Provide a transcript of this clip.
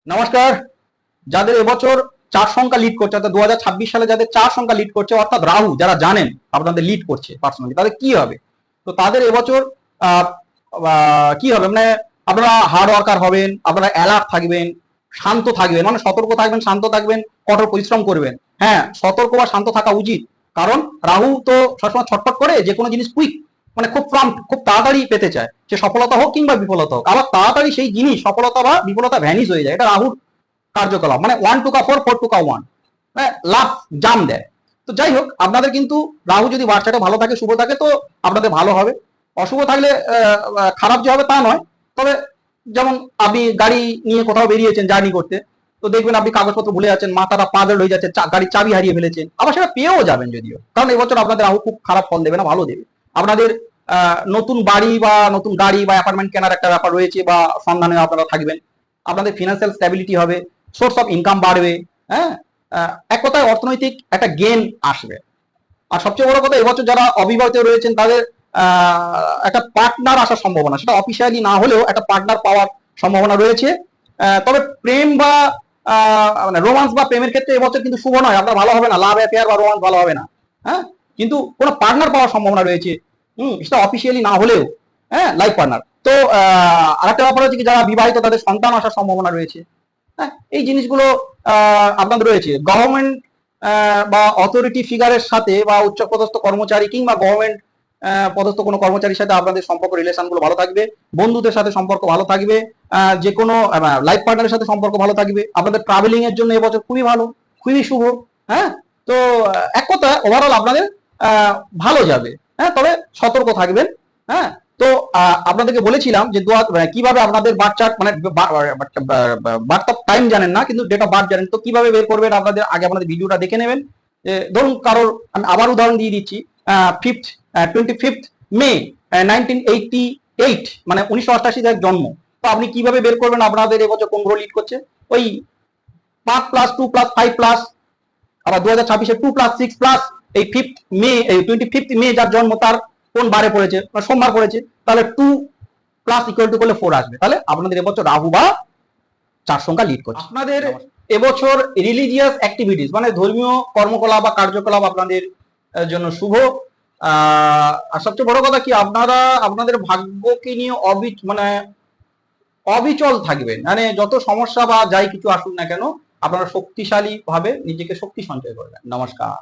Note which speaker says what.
Speaker 1: নমস্কার। যাদের এবছর 4 সংখ্যা লিড করছে, অর্থাৎ 2026 সালে যাদের 4 সংখ্যা লিড করছে, অর্থাৎ রাহু যারা জানেন আপনাদের লিড করছে পার্সোনালি, তাদের কি হবে? তো তাদের এবছর কি হবে, মানে আপনারা হার্ড ওয়ার্কার হবেন, আপনারা অ্যালার্ট থাকবেন, শান্ত থাকবেন, মানে সতর্ক থাকবেন, শান্ত থাকবেন, কঠোর পরিশ্রম করবেন। হ্যাঁ, সতর্ক বা শান্ত থাকা উচিত, কারণ রাহু তো সবসময় ছটফট করে, যে কোনো জিনিস কুইক, মানে খুব প্রম্পট, খুব তাড়াতাড়ি পেতে চায়, সে সফলতা হোক কিংবা বিফলতা হোক, আবার তাড়াতাড়ি সেই জিনিস সফলতা বা বিফলতা ভ্যানিশ হয়ে যায়। এটা রাহুর কার্যকলাপ, মানে 1 টুকা 4 4 টুকা 1, লাভ জাম দেয়। তো যাই হোক, আপনাদের কিন্তু রাহু যদি বার্চাটা ভালো থাকে, শুভ থাকে, তো আপনাদের ভালো হবে। অশুভ থাকলে খারাপ যে হবে তা নয়, তবে যেমন আপনি গাড়ি নিয়ে কোথাও বেরিয়েছেন জার্নি করতে, তো দেখবেন আপনি কাগজপত্র ভুলে যাচ্ছেন, মাথাটা পাগল হয়ে যাচ্ছে, গাড়ির চাবি হারিয়ে ফেলেছেন, আবার সেটা পেয়েও যাবেন যদিও, কারণ এবছর আপনাদের রাহু খুব খারাপ ফল দেবে না, ভালো দেবে। আপনাদের নতুন বাড়ি বা নতুন গাড়ি বা অ্যাপার্টমেন্ট কেনার একটা ব্যাপার রয়েছে, বা সন্ধানে আপনারা থাকবেন। আপনাদের ফিনান্সিয়াল স্ট্যাবিলিটি হবে, সোর্স অফ ইনকাম বাড়বে। হ্যাঁ, এক কথায় অর্থনৈতিক একটা গেন আসবে। আর সবচেয়ে বড় কথা, এবছর যারা অবিবাহিত রয়েছেন তাদের একটা পার্টনার আসার সম্ভাবনা, সেটা অফিসিয়ালি না হলেও একটা পার্টনার পাওয়ার সম্ভাবনা রয়েছে। তবে প্রেম বা মানে রোমান্স বা প্রেমের ক্ষেত্রে এবছর কিন্তু শুভ নয়, আপনার ভালো হবে না, লাভ অ্যাফেয়ার বা রোমান্স ভালো হবে না। হ্যাঁ, কিন্তু কোনো পার্টনার পাওয়ার সম্ভাবনা রয়েছে, সেটা অফিসিয়ালি না হলেও, হ্যাঁ, লাইফ পার্টনার। তো আরেকটা ব্যাপার হচ্ছে কি, যারা বিবাহিত তাদের সন্তান আসার সম্ভাবনা রয়েছে। হ্যাঁ, এই জিনিসগুলো আপনাদের রয়েছে। গভর্নমেন্ট বা অথরিটি ফিগারের সাথে বা উচ্চপদস্থ কর্মচারী কিংবা গভর্নমেন্ট পদস্থ কোনো কর্মচারীর সাথে আপনাদের সম্পর্ক, রিলেশন গুলো ভালো থাকবে। বন্ধুদের সাথে সম্পর্ক ভালো থাকবে। যে কোনো লাইফ পার্টনারের সাথে সম্পর্ক ভালো থাকবে। আপনাদের ট্রাভেলিং এর জন্য এবছর খুবই ভালো, খুবই শুভ। হ্যাঁ, তো এক কথা ওভারঅল আপনাদের ভালো যাবে। হ্যাঁ, তবে সতর্ক থাকবেন। হ্যাঁ, তো আপনাদেরকে বলেছিলাম যে কিভাবে আপনাদের বার্থ চার্ট, মানে বার্থ অফ টাইম জানেন না কিন্তু ডেট অফ বার্থ জানেন, তো কিভাবে বের করবেন আপনাদের আগে আপনাদের ভিডিওটা দেখে নেবেন। ধরুন কারোর, আমি আবার উদাহরণ দিয়ে দিচ্ছি, 25 মে 1988, মানে 1988 তার জন্ম। তো আপনি কিভাবে বের করবেন আপনাদের এবছর কোন গ্রহ লিড করছে? ওই 5+2+5+, আবার 2026-এ 2+6+, এই 5 মে, এই 25 মে যার জন্ম, তার কোন বারে পড়েছে? সোমবার পড়েছে, তাহলে 2+= করলে 4 আসবে। তাহলে আপনাদের এবছর রাহু বা 4 সংখ্যা লিড করছে। আপনাদের এবছর রিলিজিয়াস অ্যাক্টিভিটিস, মানে ধর্মীয় কর্মকলাপ বা কার্যকলাপ আপনাদের জন্য শুভ। আর সবচেয়ে বড় কথা কি, আপনারা আপনাদের ভাগ্যকে নিয়ে মানে অবিচল থাকবেন, মানে যত সমস্যা বা যাই কিছু আসুক না কেন, আপনারা শক্তিশালী ভাবে নিজেকে শক্তি সঞ্চয় করবেন। নমস্কার।